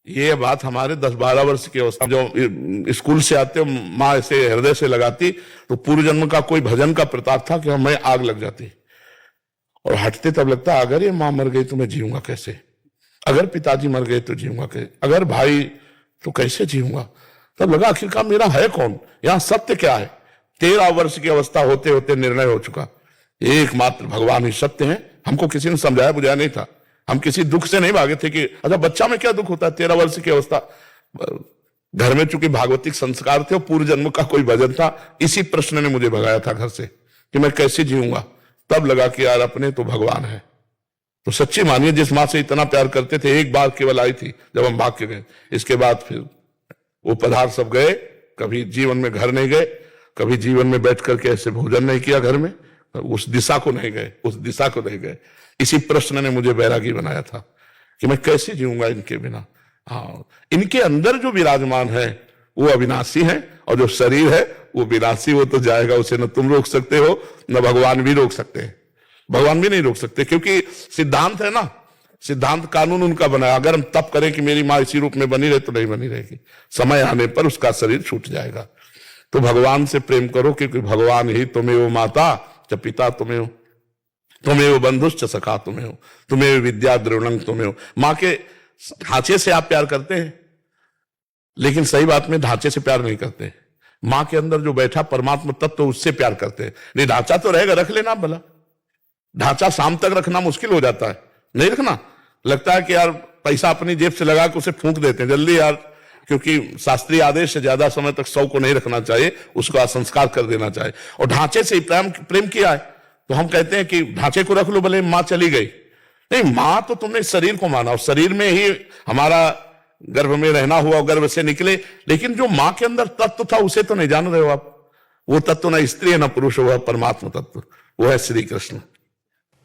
ये बात हमारे 10-12 वर्ष की अवस्था, जो स्कूल से आते हो माँ ऐसे हृदय से लगाती तो पूर्व जन्म का कोई भजन का प्रताप था कि हमें आग लग जाती, और हटते तब लगता अगर ये माँ मर गई तो मैं जीऊंगा कैसे, अगर पिताजी मर गए तो जीऊंगा कैसे, अगर भाई तो कैसे जीऊंगा। तब लगा आखिरकार मेरा है कौन, यहां सत्य क्या है। 13 वर्ष की अवस्था होते होते निर्णय हो चुका, एकमात्र भगवान ही सत्य है। हमको किसी ने समझाया बुझाया नहीं था, हम किसी दुख से नहीं भागे थे कि अच्छा बच्चा में क्या दुख होता है, 13 वर्ष की अवस्था, घर में चूंकि भागवतिक संस्कार थे और पूर्व जन्म का कोई भजन था, इसी प्रश्न ने मुझे भगाया था घर से कि मैं कैसे जीऊंगा। तब लगा कि यार अपने तो भगवान है। तो सच्ची मानिए जिस माँ से इतना प्यार करते थे, एक बार केवल आई थी जब हम भाग के गए, इसके बाद फिर वो पधार सब गए, कभी जीवन में घर नहीं गए, कभी जीवन में बैठ करके ऐसे भोजन नहीं किया घर में, उस दिशा को नहीं गए, उस दिशा को नहीं गए। इसी प्रश्न ने मुझे बैरागी बनाया था कि मैं कैसे जीऊंगा इनके बिना। हाँ, इनके अंदर जो विराजमान है वो अविनाशी है, और जो शरीर है वो विनाशी, वो तो जाएगा, उसे न तुम रोक सकते हो न भगवान भी रोक सकते हैं। भगवान भी नहीं रोक सकते, क्योंकि सिद्धांत है ना, सिद्धांत कानून उनका बनाया। अगर हम तप करें कि मेरी माँ इसी रूप में बनी रहे तो नहीं बनी रहेगी, समय आने पर उसका शरीर छूट जाएगा। तो भगवान से प्रेम करो, क्योंकि भगवान ही तुम्हें वो माता च पिता तुम्हें हो, तुम्हें वो बंधुश्च सखा तुम्हें हो, तुम्हें विद्या द्रोणंग तुम्हें हो। माँ के ढांचे से आप प्यार करते हैं, लेकिन सही बात में ढांचे से प्यार नहीं करते। माँ के अंदर जो बैठा परमात्मा तत्व तो उससे प्यार करते हैं। नहीं, ढांचा तो रहेगा, रख लेना भला, ढांचा शाम तक रखना मुश्किल हो जाता है, नहीं रखना। लगता है कि यार पैसा अपनी जेब से लगा के उसे फूंक देते हैं जल्दी यार, क्योंकि शास्त्रीय आदेश से ज्यादा समय तक 100 को नहीं रखना चाहिए, उसको असंस्कार कर देना चाहिए। और ढांचे से ही प्रेम किया है तो हम कहते हैं कि ढांचे को रख लो, भले माँ चली गई। नहीं, माँ तो तुमने शरीर को माना, और शरीर में ही हमारा गर्भ में रहना हुआ, गर्भ से निकले, लेकिन जो माँ के अंदर तत्व था उसे तो नहीं जान रहे हो आप। वो तत्व ना स्त्री है ना पुरुष, हुआ परमात्मा तत्व, वो है श्री कृष्ण।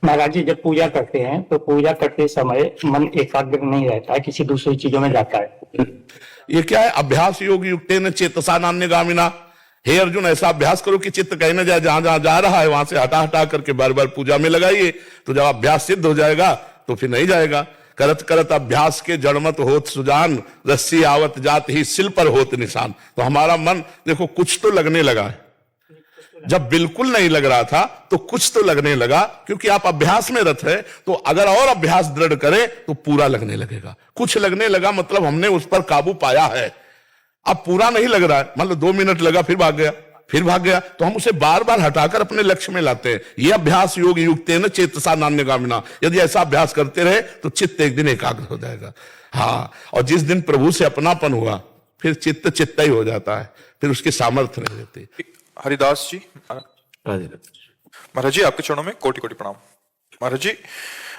महाराज जी, जब पूजा करते हैं तो पूजा करते समय मन एकाग्र नहीं रहता है, किसी दूसरी चीजों में जाता है। ये क्या है, अभ्यास योग युक्तेन चेतसा नान्यगामिना। हे अर्जुन, ऐसा अभ्यास करो कि चित्त कहीं न जाए, जहां जहां जा रहा है वहां से हटा हटा करके बार बार पूजा में लगाइए, तो जब अभ्यास सिद्ध हो जाएगा तो फिर नहीं जाएगा। करत करत अभ्यास के जड़मत होत सुजान, रस्सी आवत जात ही सिल पर होत निशान। तो हमारा मन देखो कुछ तो लगने लगा है, जब बिल्कुल नहीं लग रहा था तो कुछ तो लगने लगा, क्योंकि आप अभ्यास में रत है। तो अगर और अभ्यास दृढ़ करें तो पूरा लगने लगेगा। कुछ लगने लगा मतलब हमने उस पर काबू पाया है। अब पूरा नहीं लग रहा है, मान लो 2 मिनट लगा फिर भाग गया, फिर भाग गया, तो हम उसे बार बार हटाकर अपने लक्ष्य में लाते हैं। यह अभ्यास योग युक्तेन चेतसा नान्यगामिना। यदि ऐसा अभ्यास करते रहे तो चित्त एक दिन एकाग्र हो जाएगा। हाँ, और जिस दिन प्रभु से अपनापन हुआ फिर चित्त चित्ता ही हो जाता है, फिर उसकी सामर्थ्य नहीं रहती। हरिदास जी महाराज जी, आपके चरणों में कोटि कोटि प्रणाम। महाराज जी,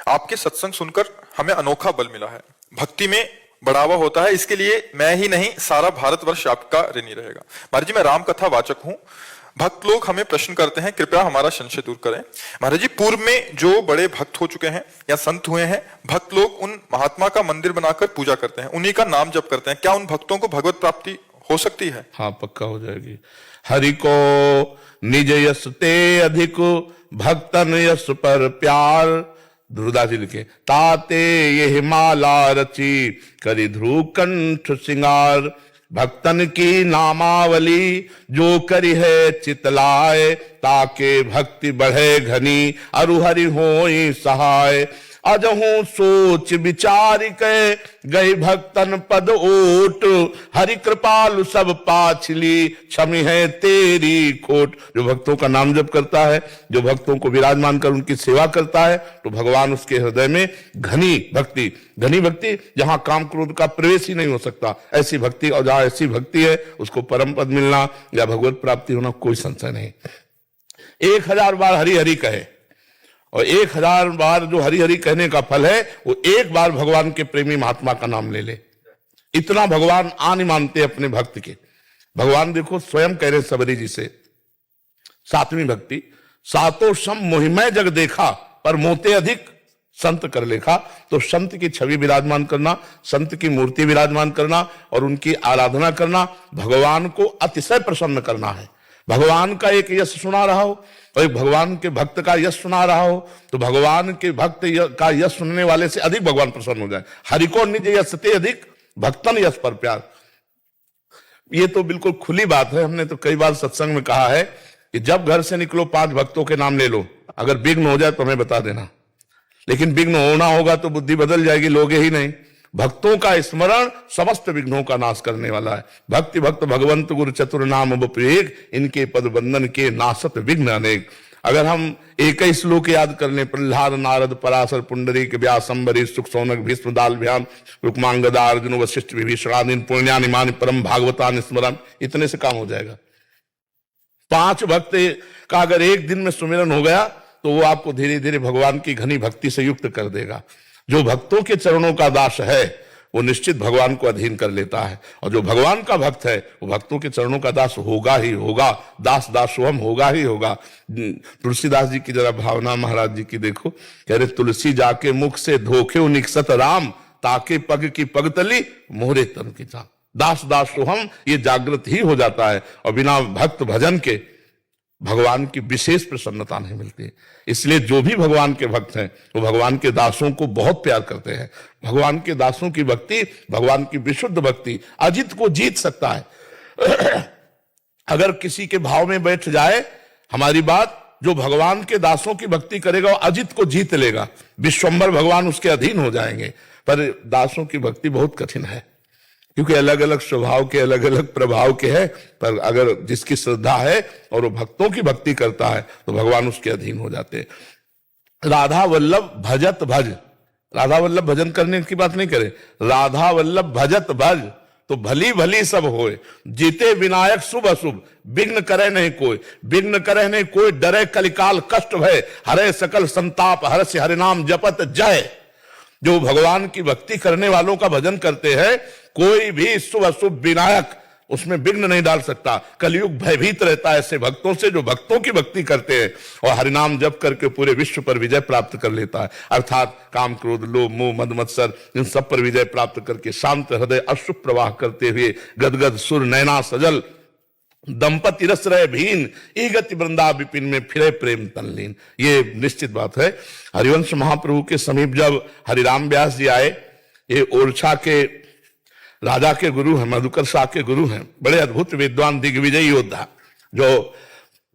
आपके सत्संग सुनकर हमें अनोखा बल मिला है, भक्ति में बढ़ावा होता है, इसके लिए मैं ही नहीं सारा भारतवर्ष आपका ऋणी रहेगा। महाराज जी, मैं राम कथा वाचक हूं। भक्त लोग हमें प्रश्न करते हैं, कृपया हमारा संशय दूर करें। महाराज जी, पूर्व में जो बड़े भक्त हो चुके हैं या संत हुए हैं, भक्त लोग उन महात्मा का मंदिर बनाकर पूजा करते हैं, उन्हीं का नाम जप करते हैं। क्या उन भक्तों को भगवत प्राप्ति हो सकती है? हाँ, पक्का हो जाएगी। हरि को निज यश ते अधिक, भक्तन यश पर प्यार। ध्रुवदास जी लिखे, ताते ये माला रची, करी ध्रुव कंठ सिंगार। भक्तन की नामावली, जो करी है चितलाय, ताके भक्ति बढ़े घनी, अरु हरि होई सहाय। अजहू सोच विचार के, गई भक्तन पद ओट, हरि कृपालु सब पाछली, क्षमी है तेरी खोट। जो भक्तों का नाम जप करता है, जो भक्तों को विराजमान कर उनकी सेवा करता है, तो भगवान उसके हृदय में घनी भक्ति जहां काम क्रोध का प्रवेश ही नहीं हो सकता, ऐसी भक्ति, और जहां ऐसी भक्ति है उसको परम पद मिलना या भगवत प्राप्ति होना कोई संशय नहीं। 1000 बार हरि हरि कहे, और 1000 बार जो हरि हरि कहने का फल है वो एक बार भगवान के प्रेमी महात्मा का नाम ले ले। इतना भगवान आन मानते अपने भक्त के। भगवान देखो स्वयं कह रहे सबरी जी से, 7वीं भक्ति, सातों सम मोहिमय जग देखा, पर मोते अधिक संत कर लेखा। तो संत की छवि विराजमान करना, संत की मूर्ति विराजमान करना और उनकी आराधना करना, भगवान को अतिशय प्रसन्न करना है। भगवान का एक यश सुना रहा हो और एक भगवान के भक्त का यश सुना रहा हो, तो भगवान के भक्त का यश सुनने वाले से अधिक भगवान प्रसन्न हो जाए। हरि को निज यश ते अधिक, भक्तन यश पर प्यार। ये तो बिल्कुल खुली बात है। हमने तो कई बार सत्संग में कहा है कि जब घर से निकलो 5 भक्तों के नाम ले लो, अगर विघ्न हो जाए तो हमें बता देना। लेकिन विघ्न होना होगा तो बुद्धि बदल जाएगी, लोगे ही नहीं। भक्तों का स्मरण समस्त विघ्नों का नाश करने वाला है। भक्ति भक्त भगवंत गुरु चतुर नाम उपयोग, इनके पद बंधन के नासत विघ्न अनेक। अगर हम एक ही श्लोक याद कर लें, प्रहलाद नारद पराशर पुंडरीक व्यास अम्बरीश सुख सौनक भीष्म दालभ्याम रुक्मांगदा अर्जुन वशिष्ठ विभीषणादीन पुण्यानि मानि परम भागवतानि स्मरण, इतने से काम हो जाएगा। 5 भक्त का अगर एक दिन में सुमिरन हो गया तो वो आपको धीरे धीरे भगवान की घनी भक्ति से युक्त कर देगा। जो भक्तों के चरणों का दास है वो निश्चित भगवान को अधीन कर लेता है, और जो भगवान का भक्त है वो भक्तों के चरणों का दास होगा ही होगा। दास दासोहम होगा ही होगा। तुलसीदास जी की जरा भावना महाराज जी की देखो, कह रहे तुलसी जाके मुख से धोखे निकसत राम, ताके पग की पगतली मोहरे तन की चाम। दास दासोहम ये जागृत ही हो जाता है, और बिना भक्त भजन के भगवान की विशेष प्रसन्नता नहीं मिलती। इसलिए जो भी भगवान के भक्त हैं वो भगवान के दासों को बहुत प्यार करते हैं। भगवान के दासों की भक्ति, भगवान की विशुद्ध भक्ति अजित को जीत सकता है। अगर किसी के भाव में बैठ जाए हमारी बात, जो भगवान के दासों की भक्ति करेगा वो अजित को जीत लेगा। विश्वंभर भगवान उसके अधीन हो जाएंगे। पर दासों की भक्ति बहुत कठिन है, क्योंकि अलग अलग स्वभाव के, अलग अलग प्रभाव के हैं। पर अगर जिसकी श्रद्धा है और वो भक्तों की भक्ति करता है तो भगवान उसके अधीन हो जाते हैं। राधा वल्लभ भजत भज, राधा वल्लभ भजन करने की बात नहीं करे, राधा वल्लभ भजत भज तो भली भली सब होए। जीते विनायक शुभ अशुभ, विघ्न करे नहीं कोई, विघ्न करे नहीं कोई, डरे कलिकाल कष्ट भय, हरे सकल संताप हर्ष हरि नाम जपत जय। जो भगवान की भक्ति करने वालों का भजन करते हैं, कोई भी शुभ अशुभ विनायक उसमें विघ्न नहीं डाल सकता। कलयुग भयभीत रहता है ऐसे भक्तों से जो भक्तों की भक्ति करते हैं, और हरिनाम जप करके पूरे विश्व पर विजय प्राप्त कर लेता है। अर्थात काम क्रोध लोभ मोह मद मत्सर इन सब पर विजय प्राप्त करके शांत हृदय अश्रु प्रवाह करते हुए गदगद सुर नैना सजल दंपति रस रहे भीन, ई गति वृंदा विपिन में फिरे प्रेम तनलीन। ये निश्चित बात है। हरिवंश महाप्रभु के समीप जब हरिराम व्यास जी आए, ये ओरछा के राजा के गुरु हैं, मधुकर शाह के गुरु हैं, बड़े अद्भुत विद्वान दिग्विजय योद्धा, जो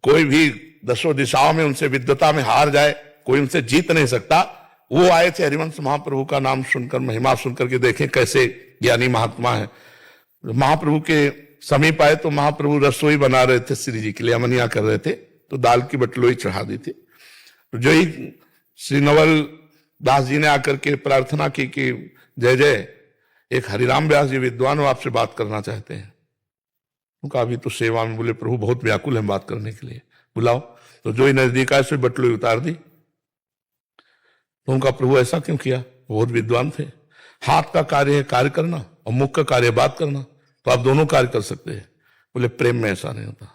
कोई भी 10 दिशाओं में उनसे विद्वता में हार जाए कोई उनसे जीत नहीं सकता। वो आए थे हरिवंश महाप्रभु का नाम सुनकर, महिमा सुनकर के देखें कैसे ज्ञानी महात्मा है। महाप्रभु के समीप आए तो महाप्रभु रसोई बना रहे थे श्री जी के लिए, अमनिया कर रहे थे, तो दाल की बटलोई चढ़ा दी थी। तो जो ही श्री नवल दास जी ने आकर के प्रार्थना की कि जय जय, एक हरिराम व्यास जी विद्वान वो आपसे बात करना चाहते हैं। उनका अभी तो सेवा में, बोले प्रभु बहुत व्याकुल है बात करने के लिए, बुलाओ। तो जो ही नजदीक आए सो बटलोई उतार दी। तो उनका प्रभु ऐसा क्यों किया? बहुत विद्वान थे। हाथ का कार्य है कार्य करना और मुख का कार्य बात करना, तो आप दोनों कार्य कर सकते हैं। बोले प्रेम में ऐसा नहीं होता।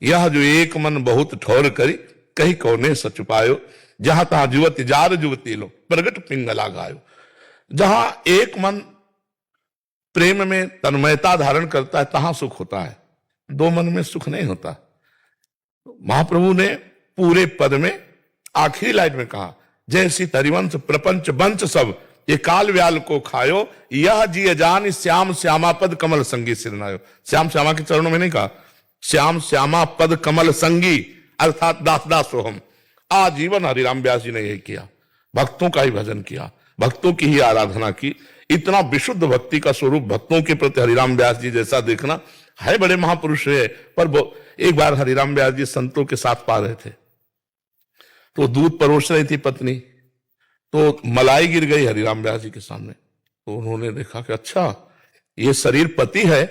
यह जो एक मन बहुत ठोर करी, कहीं कौने सच पायो, जहां तहां जुवती जार जुवती लो प्रगट पिंगला गायो। जहां एक मन प्रेम में तन्मयता धारण करता है तहां सुख होता है, 2 मन में सुख नहीं होता। महाप्रभु ने पूरे पद में आखिरी लाइन में कहा, जैसी हरिवंश प्रपंच बंच सब ये काल व्याल को खायो, यह जी जान श्याम श्यामा पद कमल संगी सिरनायो। श्याम श्यामा के चरणों में नहीं कहा, श्याम श्यामा पद कमल संगी, अर्थात दास दासोहम। आजीवन हरिराम व्यास जी ने यही किया, भक्तों का ही भजन किया, भक्तों की ही आराधना की। इतना विशुद्ध भक्ति का स्वरूप भक्तों के प्रति हरिराम व्यास जी जैसा देखना है, बड़े महापुरुष है। पर एक बार हरिराम व्यास जी संतों के साथ पा रहे थे, तो दूध परोस रही थी पत्नी, तो मलाई गिर गई हरिराम व्यास जी के सामने। तो उन्होंने देखा कि अच्छा ये शरीर पति है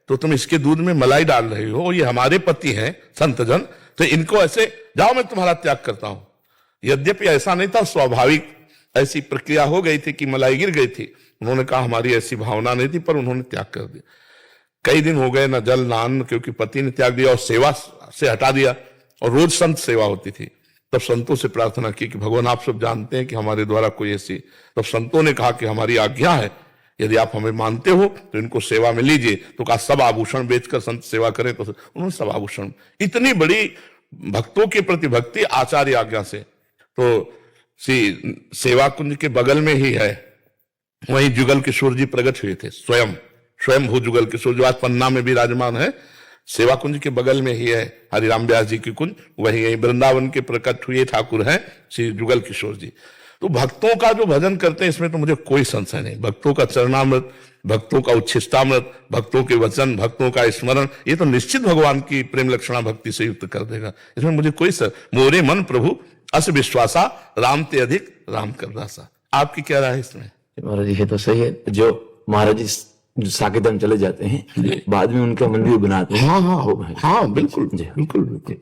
तो तुम इसके दूध में मलाई डाल रही हो, ये हमारे पति हैं संतजन, तो इनको ऐसे जाओ मैं तुम्हारा त्याग करता हूं। यद्यपि ऐसा नहीं था, स्वाभाविक ऐसी प्रक्रिया हो गई थी कि मलाई गिर गई थी। उन्होंने कहा हमारी ऐसी भावना नहीं थी, पर उन्होंने त्याग कर दिया। कई दिन हो गए न जल न अन्न, क्योंकि पति ने त्याग दिया और सेवा से हटा दिया, और रोज संत सेवा होती थी। तब संतों से प्रार्थना की कि भगवान आप सब जानते हैं कि हमारे द्वारा कोई ऐसी, तब संतों ने कहा कि हमारी आज्ञा है, यदि आप हमें मानते हो तो इनको सेवा में लीजिए। तो कहा सब आभूषण बेचकर संत सेवा करें, तो उन्होंने सब आभूषण। इतनी बड़ी भक्तों के प्रति भक्ति आचार्य आज्ञा से। तो सेवा कुंज के बगल में ही है वहीं जुगल किशोर जी प्रकट हुए थे, स्वयं भू जुगल किशोर, जो आज पन्ना में विराजमान है, सेवा कुंज के बगल में ही है हरिराम व्यास जी की कुंज, वही यही वृंदावन के प्रकट हुए ठाकुर हैं श्री जुगल किशोर जी। तो भक्तों का जो भजन करते हैं इसमें तो मुझे कोई संशय नहीं। भक्तों का चरणामृत, भक्तों का उच्छिष्टामृत, भक्तों के वचन, भक्तों का स्मरण, ये तो निश्चित भगवान की प्रेम लक्षणा भक्ति से युक्त कर देगा। इसमें मुझे कोई मोरे मन प्रभु अस विश्वासा, राम ते अधिक राम कर दासा। आपकी क्या राय है इसमें? महाराज जी ये तो सही है। जो महाराज जी जो साकेतम चले जाते हैं, बाद में उनका मंदिर बनाते हैं। हाँ बिल्कुल, बिल्कुल।